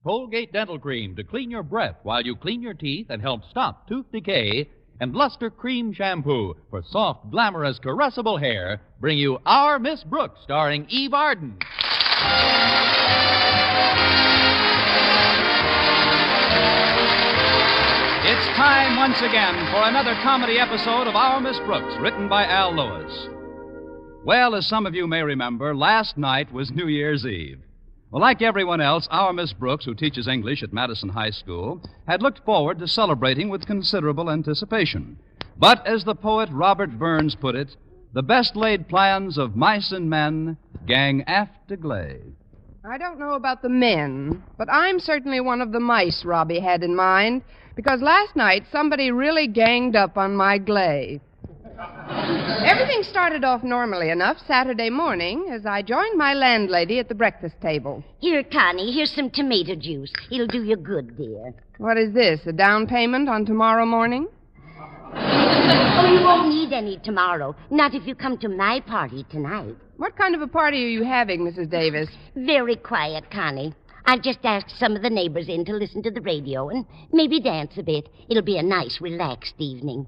Colgate Dental Cream to clean your breath while you clean your teeth and help stop tooth decay. And Luster Cream Shampoo for soft, glamorous, caressable hair bring you Our Miss Brooks, starring Eve Arden. It's time once again for another comedy episode of Our Miss Brooks, written by Al Lewis. Well, as some of you may remember, last night was New Year's Eve. Well, like everyone else, our Miss Brooks, who teaches English at Madison High School, had looked forward to celebrating with considerable anticipation. But as the poet Robert Burns put it, the best laid plans of mice and men gang aft to gley. I don't know about the men, but I'm certainly one of the mice Robbie had in mind, because last night somebody really ganged up on my gley. Everything started off normally enough Saturday morning as I joined my landlady at the breakfast table. Here, Connie, here's some tomato juice. It'll do you good, dear. What is this, a down payment on tomorrow morning? Oh, you won't need any tomorrow. Not if you come to my party tonight. What kind of a party are you having, Mrs. Davis? Very quiet, Connie. I've just asked some of the neighbors in to listen to the radio and maybe dance a bit. It'll be a nice, relaxed evening.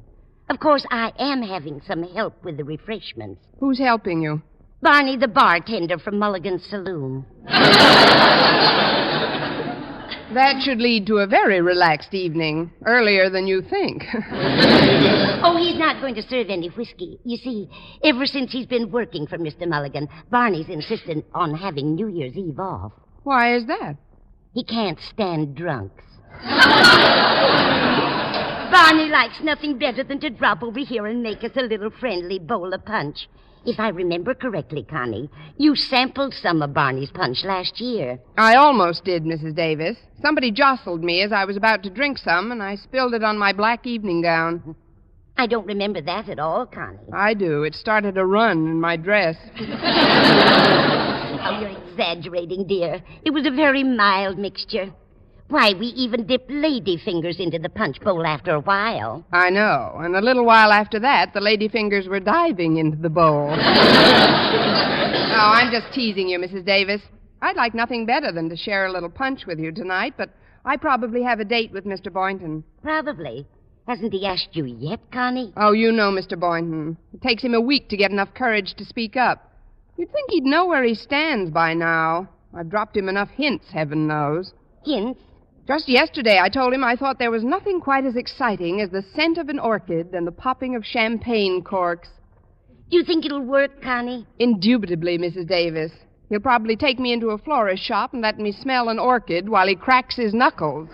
Of course, I am having some help with the refreshments. Who's helping you? Barney, the bartender from Mulligan's Saloon. That should lead to a very relaxed evening, earlier than you think. Oh, he's not going to serve any whiskey. You see, ever since he's been working for Mr. Mulligan, Barney's insisted on having New Year's Eve off. Why is that? He can't stand drunks. Barney likes nothing better than to drop over here and make us a little friendly bowl of punch. If I remember correctly, Connie, you sampled some of Barney's punch last year. I almost did, Mrs. Davis. Somebody jostled me as I was about to drink some, and I spilled it on my black evening gown. I don't remember that at all, Connie. I do. It started a run in my dress. Oh, you're exaggerating, dear. It was a very mild mixture. Why, we even dipped lady fingers into the punch bowl after a while. I know. And a little while after that, the lady fingers were diving into the bowl. Oh, I'm just teasing you, Mrs. Davis. I'd like nothing better than to share a little punch with you tonight, but I probably have a date with Mr. Boynton. Probably. Hasn't he asked you yet, Connie? Oh, you know Mr. Boynton. It takes him a week to get enough courage to speak up. You'd think he'd know where he stands by now. I've dropped him enough hints, heaven knows. Hints? Just yesterday, I told him I thought there was nothing quite as exciting as the scent of an orchid and the popping of champagne corks. Do you think it'll work, Connie? Indubitably, Mrs. Davis. He'll probably take me into a florist shop and let me smell an orchid while he cracks his knuckles.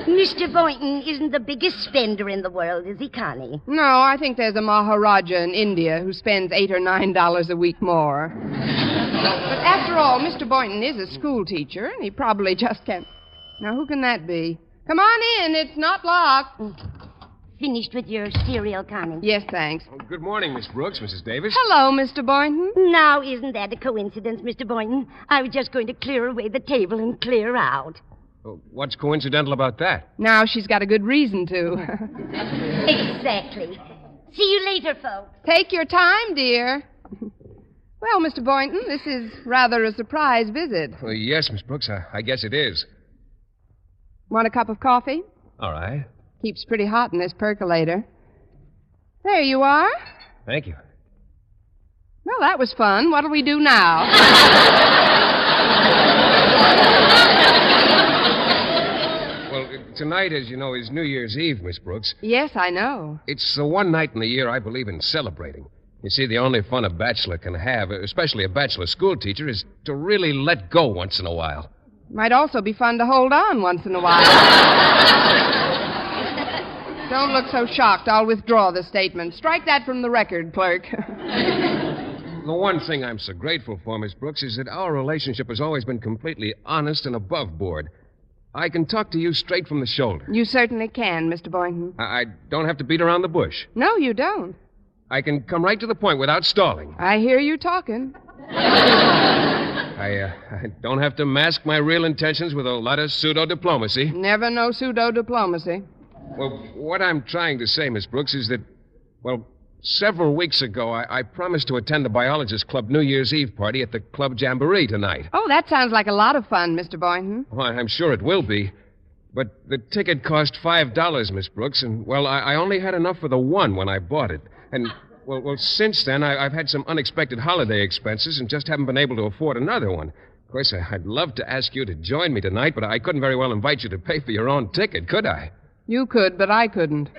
Mr. Boynton isn't the biggest spender in the world, is he, Connie? No, I think there's a Maharaja in India who spends $8 or $9 a week more. But after all, Mr. Boynton is a school teacher, and he probably just can't... Now, who can that be? Come on in. It's not locked. Finished with your cereal, Connie? Yes, thanks. Oh, good morning, Miss Brooks, Mrs. Davis. Hello, Mr. Boynton. Now, isn't that a coincidence, Mr. Boynton? I was just going to clear away the table and clear out. Oh, what's coincidental about that? Now she's got a good reason to. Exactly. See you later, folks. Take your time, dear. Well, Mr. Boynton, this is rather a surprise visit. Well, yes, Miss Brooks, I guess it is. Want a cup of coffee? All right. Keeps pretty hot in this percolator. There you are. Thank you. Well, that was fun. What'll we do now? Well, tonight, as you know, is New Year's Eve, Miss Brooks. Yes, I know. It's the one night in the year I believe in celebrating. You see, the only fun a bachelor can have, especially a bachelor school teacher, is to really let go once in a while. Might also be fun to hold on once in a while. Don't look so shocked. I'll withdraw the statement. Strike that from the record, clerk. The one thing I'm so grateful for, Miss Brooks, is that our relationship has always been completely honest and above board. I can talk to you straight from the shoulder. You certainly can, Mr. Boynton. I don't have to beat around the bush. No, you don't. I can come right to the point without stalling. I hear you talking. I don't have to mask my real intentions with a lot of pseudo-diplomacy. Never no pseudo-diplomacy. Well, what I'm trying to say, Miss Brooks, is that, well, several weeks ago, I promised to attend the Biologist Club New Year's Eve party at the Club Jamboree tonight. Oh, that sounds like a lot of fun, Mr. Boynton. Well, I'm sure it will be. But the ticket cost $5, Miss Brooks, and, well, I only had enough for the one when I bought it. And, well, since then, I've had some unexpected holiday expenses and just haven't been able to afford another one. Of course, I'd love to ask you to join me tonight, but I couldn't very well invite you to pay for your own ticket, could I? You could, but I couldn't.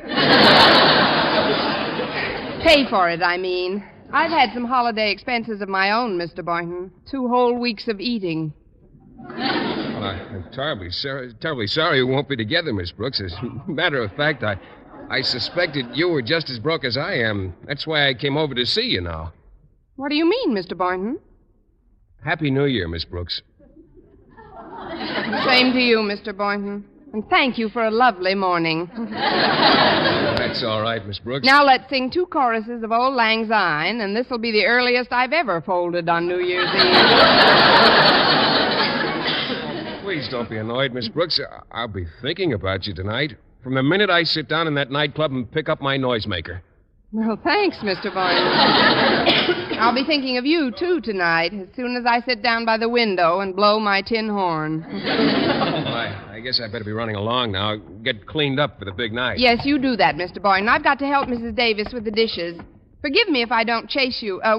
Pay for it, I mean. I've had some holiday expenses of my own, Mr. Boynton. 2 whole weeks of eating. Well, I'm terribly sorry we won't be together, Miss Brooks. As a matter of fact, I suspected you were just as broke as I am. That's why I came over to see you now. What do you mean, Mr. Boynton? Happy New Year, Miss Brooks. Same to you, Mr. Boynton. And thank you for a lovely morning. That's all right, Miss Brooks. Now let's sing 2 choruses of Old Lang Syne, and this will be the earliest I've ever folded on New Year's Eve. Please don't be annoyed, Miss Brooks. I'll be thinking about you tonight. From the minute I sit down in that nightclub and pick up my noisemaker. Well, thanks, Mr. Boynton. I'll be thinking of you, too, tonight, as soon as I sit down by the window and blow my tin horn. I guess I better be running along now. Get cleaned up for the big night. Yes, you do that, Mr. Boynton. I've got to help Mrs. Davis with the dishes. Forgive me if I don't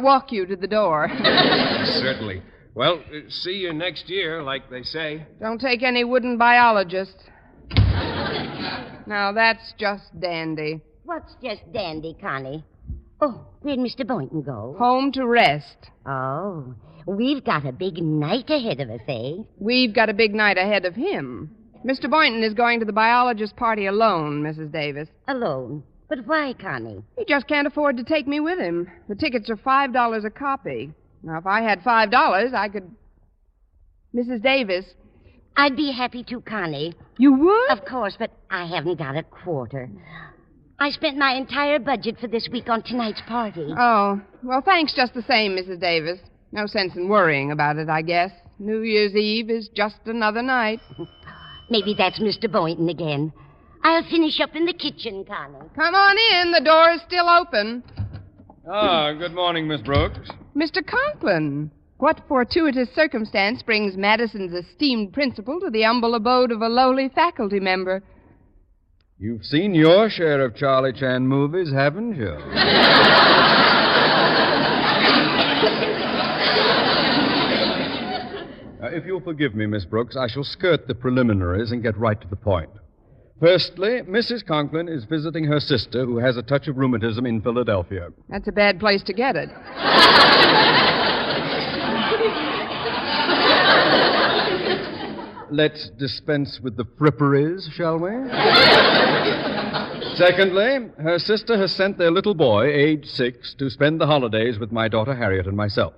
walk you to the door. Certainly. Well, see you next year, like they say. Don't take any wooden biologists. Now, that's just dandy. What's just dandy, Connie? Oh, where'd Mr. Boynton go? Home to rest. Oh, we've got a big night ahead of us, eh? We've got a big night ahead of him. Mr. Boynton is going to the biologist party alone, Mrs. Davis. Alone? But why, Connie? He just can't afford to take me with him. The tickets are $5 a copy. Now, if I had $5, I could... Mrs. Davis. I'd be happy to, Connie. You would? Of course, but I haven't got a quarter. I spent my entire budget for this week on tonight's party. Oh, well, thanks just the same, Mrs. Davis. No sense in worrying about it, I guess. New Year's Eve is just another night. Maybe that's Mr. Boynton again. I'll finish up in the kitchen, Connie. Come on in. The door is still open. Ah, good morning, Miss Brooks. Mr. Conklin, what fortuitous circumstance brings Madison's esteemed principal to the humble abode of a lowly faculty member? You've seen your share of Charlie Chan movies, haven't you? If you'll forgive me, Miss Brooks, I shall skirt the preliminaries and get right to the point. Firstly, Mrs. Conklin is visiting her sister, who has a touch of rheumatism in Philadelphia. That's a bad place to get it. Let's dispense with the fripperies, shall we? Secondly, her sister has sent their little boy, age 6, to spend the holidays with my daughter Harriet and myself.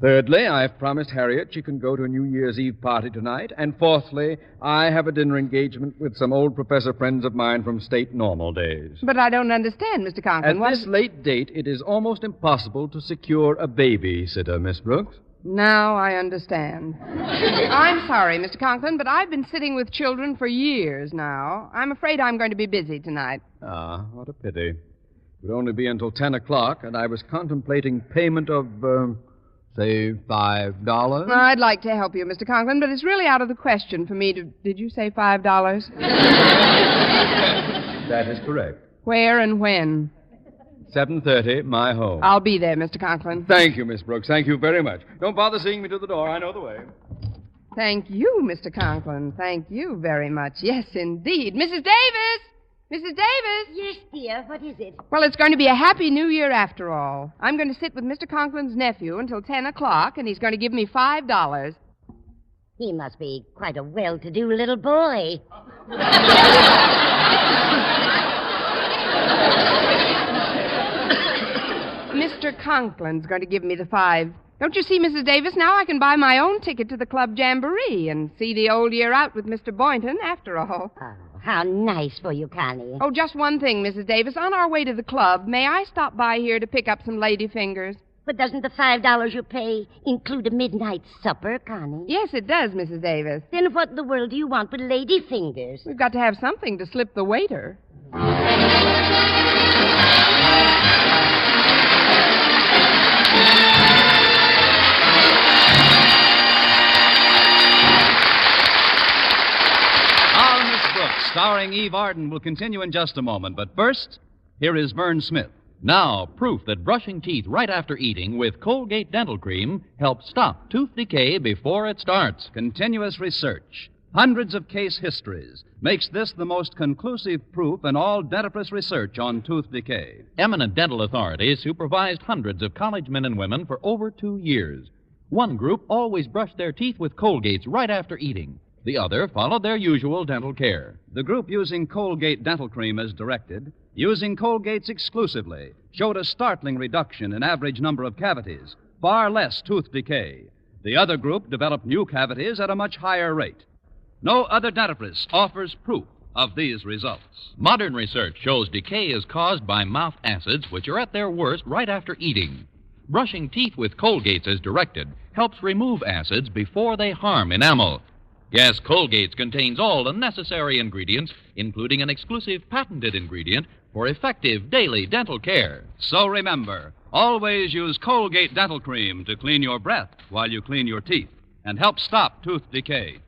Thirdly, I've promised Harriet she can go to a New Year's Eve party tonight. And fourthly, I have a dinner engagement with some old professor friends of mine from state normal days. But I don't understand, Mr. Conklin. At this late date, it is almost impossible to secure a babysitter, Miss Brooks. Now I understand. I'm sorry, Mr. Conklin, but I've been sitting with children for years now. I'm afraid I'm going to be busy tonight. Ah, what a pity. It would only be until 10 o'clock, and I was contemplating payment of, say, $5. I'd like to help you, Mr. Conklin, but it's really out of the question for me to... Did you say $5? That is correct. Where and when? 7:30, my home. I'll be there, Mr. Conklin. Thank you, Miss Brooks. Thank you very much. Don't bother seeing me to the door. I know the way. Thank you, Mr. Conklin. Thank you very much. Yes, indeed. Mrs. Davis! Mrs. Davis! Yes, dear. What is it? Well, it's going to be a happy New Year after all. I'm going to sit with Mr. Conklin's nephew until 10 o'clock, and he's going to give me $5. He must be quite a well-to-do little boy. Mr. Conklin's going to give me the $5. Don't you see, Mrs. Davis? Now I can buy my own ticket to the Club Jamboree and see the old year out with Mr. Boynton after all. Oh, how nice for you, Connie. Oh, just one thing, Mrs. Davis. On our way to the club, may I stop by here to pick up some lady fingers? But doesn't the $5 you pay include a midnight supper, Connie? Yes, it does, Mrs. Davis. Then what in the world do you want with lady fingers? We've got to have something to slip the waiter. starring Eve Arden, will continue in just a moment. But first, here is Vern Smith. Now, proof that brushing teeth right after eating with Colgate Dental Cream helps stop tooth decay before it starts. Continuous research, hundreds of case histories, makes this the most conclusive proof in all dentifrice research on tooth decay. Eminent dental authorities supervised hundreds of college men and women for over 2 years. One group always brushed their teeth with Colgates right after eating. The other followed their usual dental care. The group using Colgate Dental Cream as directed, using Colgates exclusively, showed a startling reduction in average number of cavities, far less tooth decay. The other group developed new cavities at a much higher rate. No other dentifrice offers proof of these results. Modern research shows decay is caused by mouth acids, which are at their worst right after eating. Brushing teeth with Colgates as directed helps remove acids before they harm enamel. Yes, Colgates contains all the necessary ingredients, including an exclusive patented ingredient for effective daily dental care. So remember, always use Colgate Dental Cream to clean your breath while you clean your teeth and help stop tooth decay.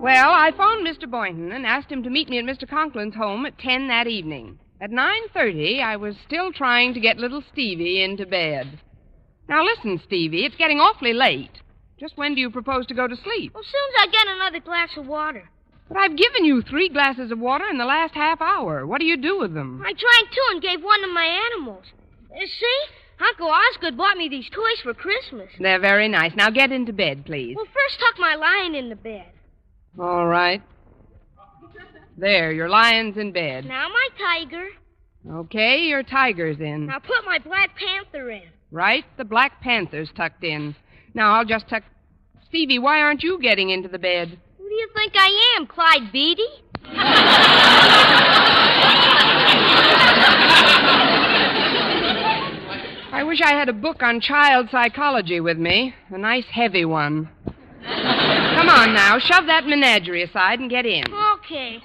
Well, I phoned Mr. Boynton and asked him to meet me at Mr. Conklin's home at 10 that evening. At 9:30, I was still trying to get little Stevie into bed. Now listen, Stevie, it's getting awfully late. Just when do you propose to go to sleep? Well, as soon as I get another glass of water. But I've given you 3 glasses of water in the last half hour. What do you do with them? I drank 2 and gave 1 to my animals. See? Uncle Osgood bought me these toys for Christmas. They're very nice. Now get into bed, please. Well, first tuck my lion in the bed. All right. There, your lion's in bed. Now my tiger. Okay, your tiger's in. Now put my Black Panther in. Right, the Black Panther's tucked in. Now I'll just tuck... Stevie, why aren't you getting into the bed? Who do you think I am, Clyde Beatty? I wish I had a book on child psychology with me. A nice heavy one. Come on now, shove that menagerie aside and get in. Okay.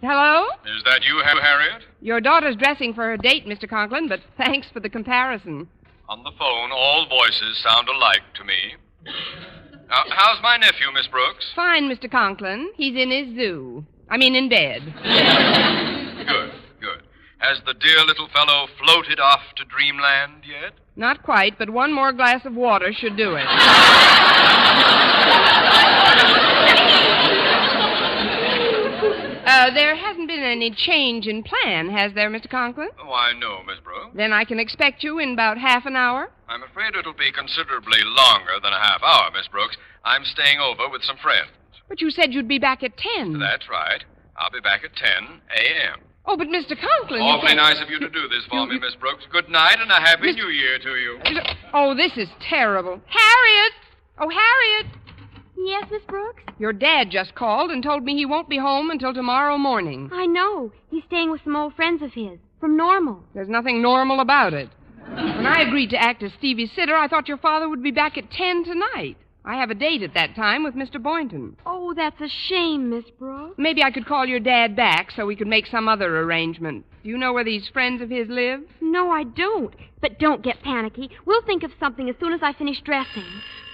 Hello? Is that you, Harriet? Your daughter's dressing for her date, Mr. Conklin, but thanks for the comparison. On the phone, all voices sound alike to me. How's my nephew, Miss Brooks? Fine, Mr. Conklin. He's in his zoo. In bed. Good. Has the dear little fellow floated off to dreamland yet? Not quite, but 1 more glass of water should do it. There hasn't been any change in plan, has there, Mr. Conklin? Why, no, Miss Brooks. Then I can expect you in about half an hour? I'm afraid it'll be considerably longer than a half hour, Miss Brooks. I'm staying over with some friends. But you said you'd be back at 10. That's right. I'll be back at 10 a.m. Oh, but Mr. Conklin... Awfully nice of you to do this for me, Miss Brooks. Good night and a happy New Year to you. Oh, this is terrible. Harriet! Oh, Harriet! Yes, Miss Brooks? Your dad just called and told me he won't be home until tomorrow morning. I know. He's staying with some old friends of his. From Normal. There's nothing normal about it. When I agreed to act as Stevie's sitter, I thought your father would be back at 10 tonight. I have a date at that time with Mr. Boynton. Oh, that's a shame, Miss Brooks. Maybe I could call your dad back so we could make some other arrangement. Do you know where these friends of his live? No, I don't. But don't get panicky. We'll think of something as soon as I finish dressing.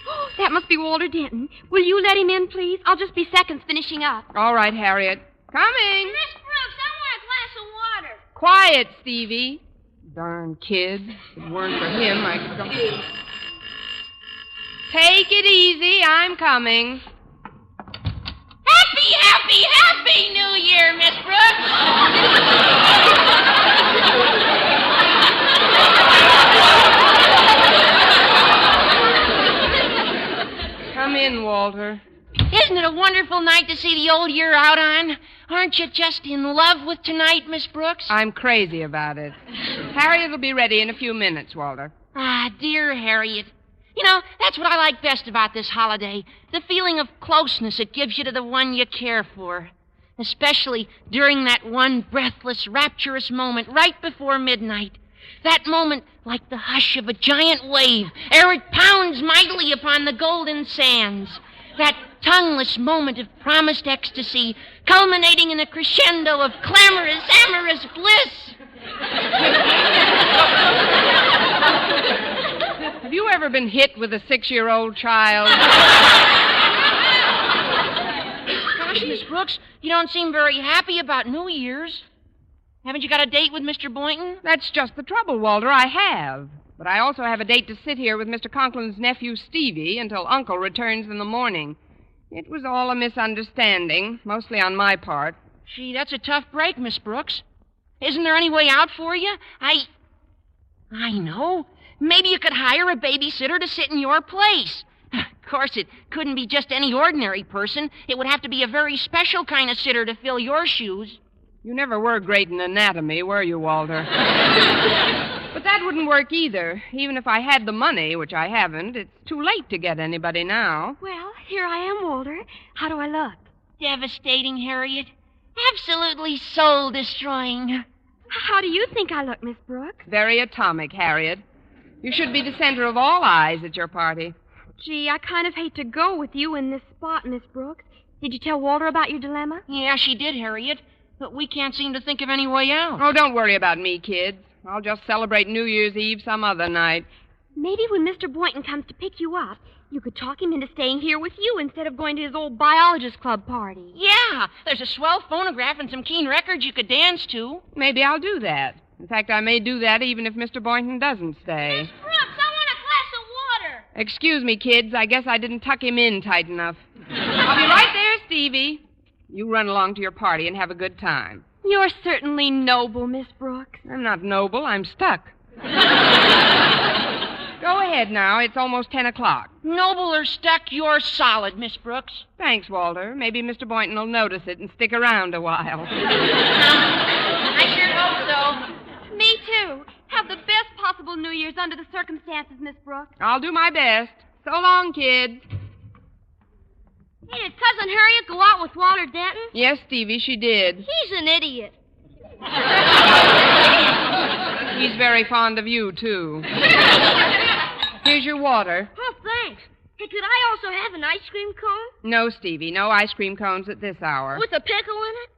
Oh, that must be Walter Denton. Will you let him in, please? I'll just be seconds finishing up. All right, Harriet. Coming. Miss Brooks, I want a glass of water. Quiet, Stevie. Darn kid. If it weren't for him, I could go... Take it easy. I'm coming. Happy New Year, Miss Brooks. Come in, Walter. Isn't it a wonderful night to see the old year out on? Aren't you just in love with tonight, Miss Brooks? I'm crazy about it. Harriet will be ready in a few minutes, Walter. Ah, dear Harriet. You know, that's what I like best about this holiday. The feeling of closeness it gives you to the one you care for. Especially during that one breathless, rapturous moment right before midnight. That moment like the hush of a giant wave ere it pounds mightily upon the golden sands. That tongueless moment of promised ecstasy culminating in a crescendo of clamorous, amorous bliss. you ever been hit with a 6-year-old child? Gosh, Miss Brooks, you don't seem very happy about New Year's. Haven't you got a date with Mr. Boynton? That's just the trouble, Walter. I have. But I also have a date to sit here with Mr. Conklin's nephew, Stevie, until Uncle returns in the morning. It was all a misunderstanding, mostly on my part. Gee, that's a tough break, Miss Brooks. Isn't there any way out for you? I know. Maybe you could hire a babysitter to sit in your place. Of course, it couldn't be just any ordinary person. It would have to be a very special kind of sitter to fill your shoes. You never were great in anatomy, were you, Walter? But that wouldn't work either. Even if I had the money, which I haven't, it's too late to get anybody now. Well, here I am, Walter. How do I look? Devastating, Harriet. Absolutely soul-destroying. How do you think I look, Miss Brooks? Very atomic, Harriet. You should be the center of all eyes at your party. Gee, I kind of hate to go with you in this spot, Miss Brooks. Did you tell Walter about your dilemma? Yeah, she did, Harriet. But we can't seem to think of any way out. Oh, don't worry about me, kids. I'll just celebrate New Year's Eve some other night. Maybe when Mr. Boynton comes to pick you up, you could talk him into staying here with you instead of going to his old biologist club party. Yeah, there's a swell phonograph and some keen records you could dance to. Maybe I'll do that. In fact, I may do that even if Mr. Boynton doesn't stay. Miss Brooks, I want a glass of water. Excuse me, kids. I guess I didn't tuck him in tight enough. I'll be right there, Stevie. You run along to your party and have a good time. You're certainly noble, Miss Brooks. I'm not noble. I'm stuck. Go ahead now. It's almost 10 o'clock. Noble or stuck, you're solid, Miss Brooks. Thanks, Walter. Maybe Mr. Boynton will notice it and stick around a while. I sure hope so. Me too. Have the best possible New Year's under the circumstances, Miss Brooks. I'll do my best. So long, kids. Hey, did Cousin Harriet go out with Walter Denton? Yes, Stevie, she did. He's an idiot. He's very fond of you, too. Here's your water. Oh, thanks. Hey, could I also have an ice cream cone? No, Stevie, no ice cream cones at this hour. With a pickle in it?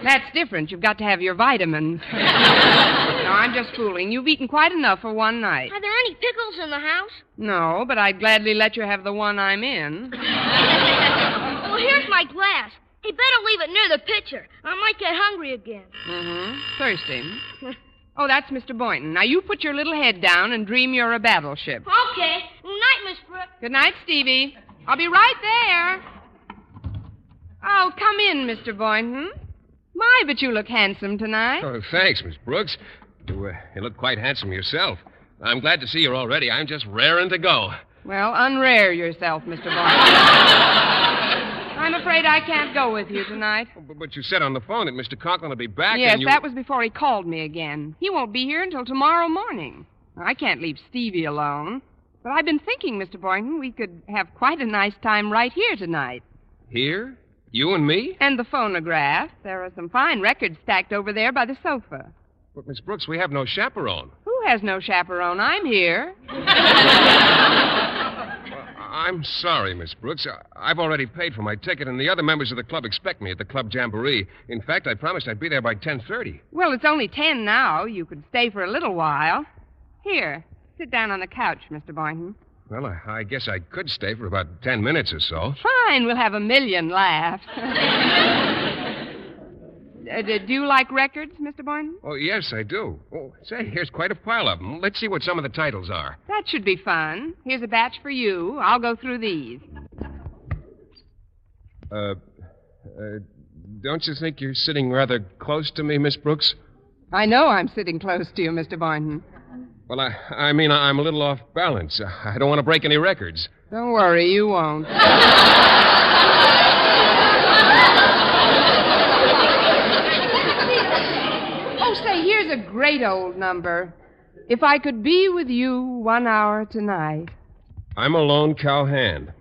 That's different. You've got to have your vitamins. No, I'm just fooling. You've eaten quite enough for one night. Are there any pickles in the house? No, but I'd gladly let you have the one I'm in. Well, here's my glass. Hey, better leave it near the pitcher. I might get hungry again. Thirsty. Oh, that's Mr. Boynton. Now, you put your little head down and dream you're a battleship. Okay. Night, Miss Brooks. Good night, Stevie. I'll be right there. Oh, come in, Mr. Boynton. My, but you look handsome tonight. Oh, thanks, Miss Brooks. You look quite handsome yourself. I'm glad to see you already. I'm just raring to go. Well, unrare yourself, Mr. Boynton. I'm afraid I can't go with you tonight. But you said on the phone that Mr. Conklin will be back. Yes, and you... that was before he called me again. He won't be here until tomorrow morning. I can't leave Stevie alone. But I've been thinking, Mr. Boynton, we could have quite a nice time right here tonight. Here? You and me? And the phonograph. There are some fine records stacked over there by the sofa. But, Miss Brooks, we have no chaperone. Who has no chaperone? I'm here. I'm sorry, Miss Brooks. I've already paid for my ticket, and the other members of the club expect me at the club jamboree. In fact, I promised I'd be there by 10:30. Well, it's only 10 now. You could stay for a little while. Here, sit down on the couch, Mr. Boynton. Well, I guess I could stay for about 10 minutes or so. Fine, we'll have a million laughs. Do you like records, Mr. Boynton? Oh, yes, I do. Oh, say, here's quite a pile of them. Let's see what some of the titles are. That should be fun. Here's a batch for you. I'll go through these. Don't you think you're sitting rather close to me, Miss Brooks? I know I'm sitting close to you, Mr. Boynton. Well, I mean, I'm a little off balance. I don't want to break any records. Don't worry, you won't. Oh, say, here's a great old number. If I could be with you 1 hour tonight. I'm a lone cowhand.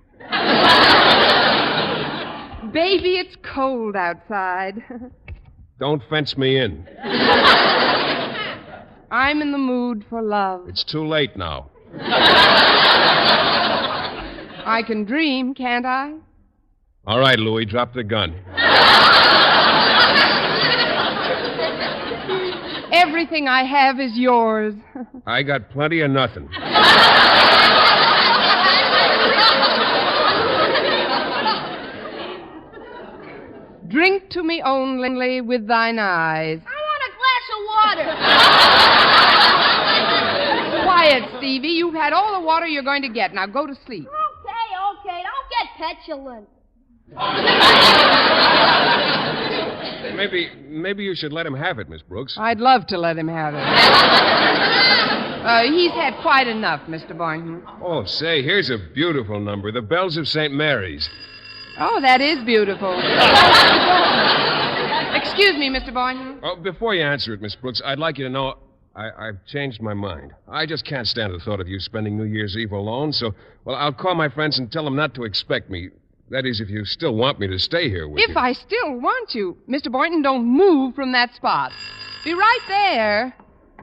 Baby, it's cold outside. Don't fence me in. I'm in the mood for love. It's too late now. I can dream, can't I? All right, Louie, drop the gun. Everything I have is yours. I got plenty of nothing. Drink to me only with thine eyes. I want a glass of water. Quiet, Stevie. You've had all the water you're going to get. Now go to sleep. Okay. Don't get petulant. Maybe you should let him have it, Miss Brooks. I'd love to let him have it. He's had quite enough, Mr. Boynton. Oh, say, here's a beautiful number. The Bells of St. Mary's. Oh, that is beautiful. Excuse me, Mr. Boynton. Oh, before you answer it, Miss Brooks, I'd like you to know I've changed my mind. I just can't stand the thought of you spending New Year's Eve alone, so, well, I'll call my friends and tell them not to expect me. That is, if you still want me to stay here with you. If I still want you. Mr. Boynton, don't move from that spot. Be right there.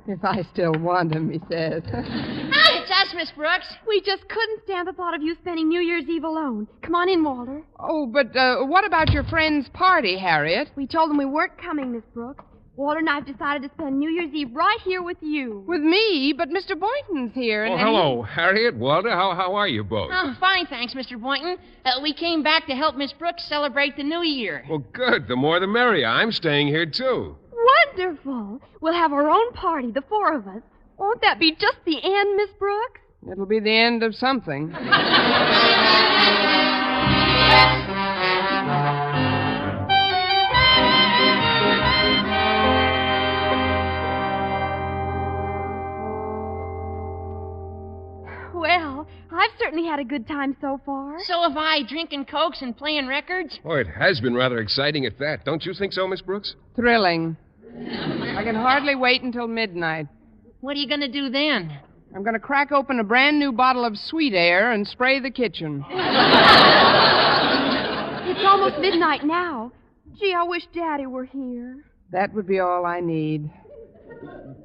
If I still want him, he says. Hi, it's us, Miss Brooks. We just couldn't stand the thought of you spending New Year's Eve alone. Come on in, Walter. Oh, but what about your friend's party, Harriet? We told them we weren't coming, Miss Brooks. Walter and I have decided to spend New Year's Eve right here with you. With me? But Mr. Boynton's here. Oh, hello, Harriet, Walter. How are you both? Oh, fine, thanks, Mr. Boynton. We came back to help Miss Brooks celebrate the New Year. Well, good. The more the merrier. I'm staying here, too. Wonderful. We'll have our own party, the four of us. Won't that be just the end, Miss Brooks? It'll be the end of something. Well, I've certainly had a good time so far. So have I, drinking Cokes and playing records. Oh, it has been rather exciting at that. Don't you think so, Miss Brooks? Thrilling. I can hardly wait until midnight. What are you going to do then? I'm going to crack open a brand new bottle of sweet air and spray the kitchen. It's almost midnight now. Gee, I wish Daddy were here. That would be all I need.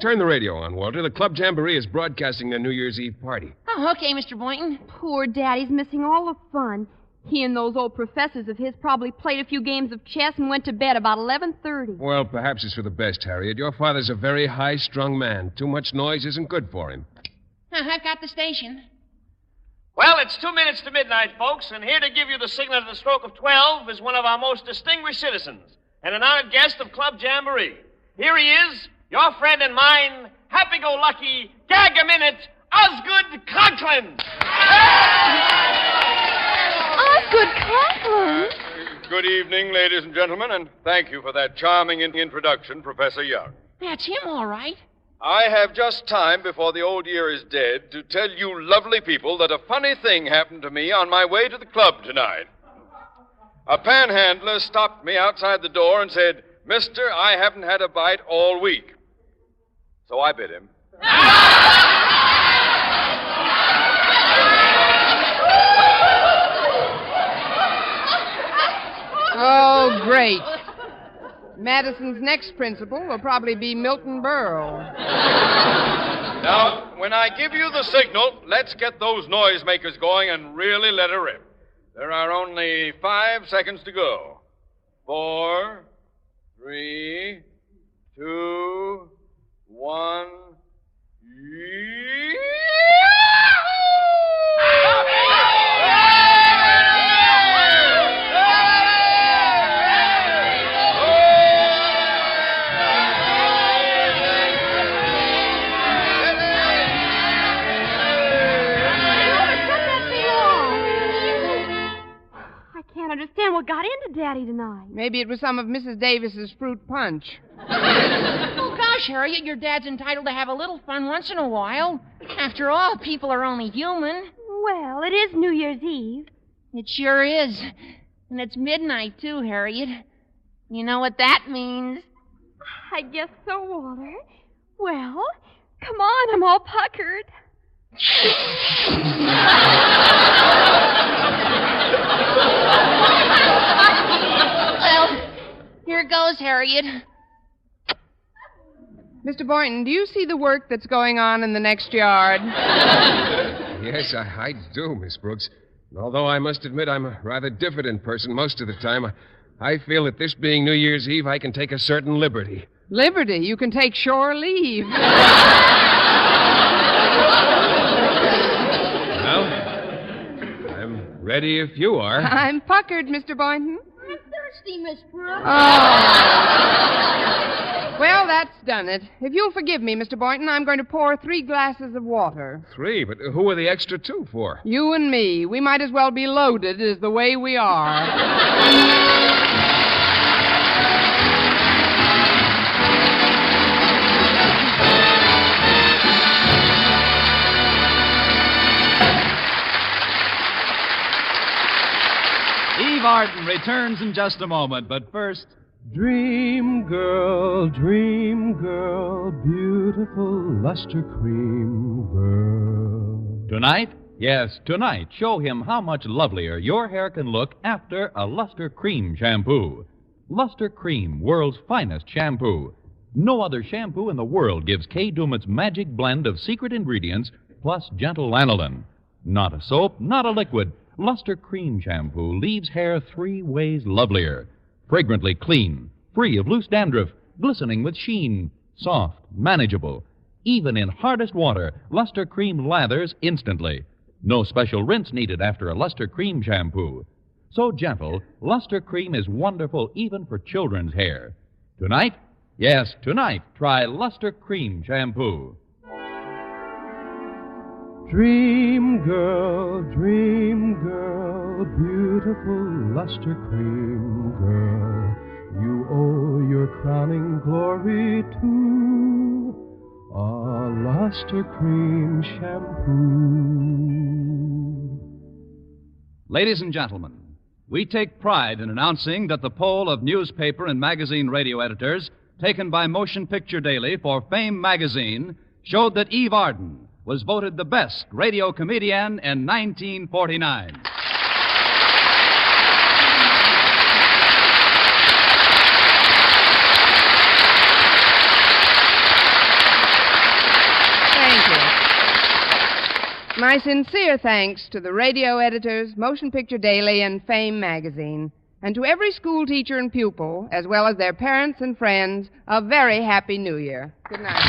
Turn the radio on, Walter. The Club Jamboree is broadcasting their New Year's Eve party. Oh, okay, Mr. Boynton. Poor Daddy's missing all the fun. He and those old professors of his probably played a few games of chess and went to bed about 11:30. Well, perhaps it's for the best, Harriet. Your father's a very high-strung man. Too much noise isn't good for him. I've got the station. Well, it's 2 minutes to midnight, folks, and here to give you the signal at the stroke of 12 is one of our most distinguished citizens and an honored guest of Club Jamboree. Here he is, your friend and mine, happy-go-lucky, gag-a-minute, Osgood Conklin. Osgood Conklin? Good evening, ladies and gentlemen, and thank you for that charming introduction, Professor Young. That's him, all right. I have just time before the old year is dead to tell you lovely people that a funny thing happened to me on my way to the club tonight. A panhandler stopped me outside the door and said, "Mister, I haven't had a bite all week." So I bit him. Oh, great. Madison's next principal will probably be Milton Berle. Now, when I give you the signal, let's get those noisemakers going and really let her rip. There are only 5 seconds to go. 4, 3, 2, 1. Understand what got into Daddy tonight. Maybe it was some of Mrs. Davis's fruit punch. Oh, gosh, Harriet, your dad's entitled to have a little fun once in a while. After all, people are only human. Well, it is New Year's Eve. It sure is. And it's midnight, too, Harriet. You know what that means. I guess so, Walter. Well, come on, I'm all puckered. Well, here goes, Harriet. Mr. Boynton, do you see the work that's going on in the next yard? Yes, I do, Miss Brooks. Although I must admit I'm a rather diffident person most of the time, I feel that this being New Year's Eve, I can take a certain liberty. Liberty. You can take shore leave. Well, I'm ready if you are. I'm puckered, Mr. Boynton. I'm thirsty, Miss Brooks. Well, that's done it. If you'll forgive me, Mr. Boynton, I'm going to pour 3 glasses of water. 3? But who are the extra 2 for? You and me. We might as well be loaded as the way we are. Eve Arden returns in just a moment, but first... Dream girl, beautiful luster cream girl. Tonight? Yes, tonight, show him how much lovelier your hair can look after a Luster Cream shampoo. Luster Cream, world's finest shampoo. No other shampoo in the world gives Kay Daumit's magic blend of secret ingredients plus gentle lanolin. Not a soap, not a liquid. Luster Cream shampoo leaves hair 3 ways lovelier. Fragrantly clean, free of loose dandruff, glistening with sheen, soft, manageable. Even in hardest water, Luster Cream lathers instantly. No special rinse needed after a Luster Cream shampoo. So gentle, Luster Cream is wonderful even for children's hair. Tonight? Yes, tonight, try Luster Cream shampoo. Dream girl, beautiful luster cream girl. You owe your crowning glory to a luster cream shampoo. Ladies and gentlemen, we take pride in announcing that the poll of newspaper and magazine radio editors taken by Motion Picture Daily for Fame magazine showed that Eve Arden was voted the best radio comedian in 1949. Thank you. My sincere thanks to the radio editors, Motion Picture Daily, and Fame magazine, and to every school teacher and pupil, as well as their parents and friends, a very happy New Year. Good night.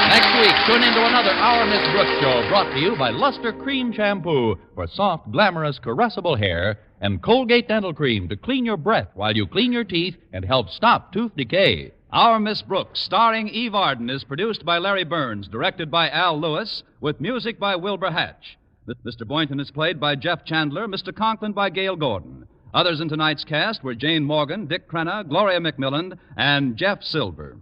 Next week, tune into another Our Miss Brooks show brought to you by Luster Cream Shampoo for soft, glamorous, caressable hair and Colgate Dental Cream to clean your breath while you clean your teeth and help stop tooth decay. Our Miss Brooks, starring Eve Arden, is produced by Larry Burns, directed by Al Lewis, with music by Wilbur Hatch. Mr. Boynton is played by Jeff Chandler, Mr. Conklin by Gail Gordon. Others in tonight's cast were Jane Morgan, Dick Crenna, Gloria McMillan, and Jeff Silver.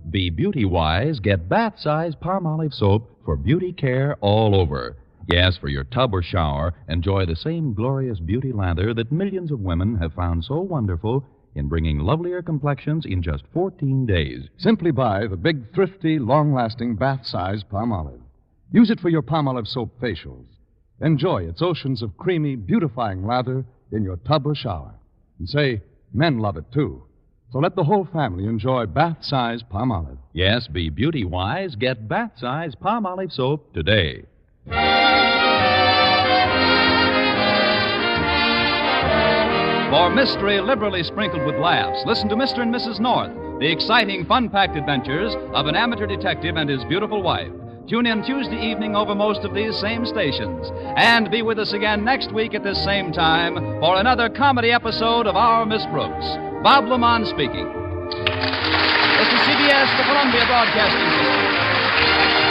Be beauty-wise, get bath-size Palmolive soap for beauty care all over. Yes, for your tub or shower, enjoy the same glorious beauty lather that millions of women have found so wonderful in bringing lovelier complexions in just 14 days. Simply buy the big, thrifty, long-lasting bath-size Palmolive. Use it for your Palmolive soap facials. Enjoy its oceans of creamy, beautifying lather in your tub or shower. And say, men love it, too. So let the whole family enjoy bath-size Palmolive. Yes, be beauty-wise, get bath-size Palmolive soap today. For mystery liberally sprinkled with laughs, listen to Mr. and Mrs. North, the exciting, fun-packed adventures of an amateur detective and his beautiful wife. Tune in Tuesday evening over most of these same stations. And be with us again next week at this same time for another comedy episode of Our Miss Brooks. Bob Lamont speaking. This is CBS, the Columbia Broadcasting System.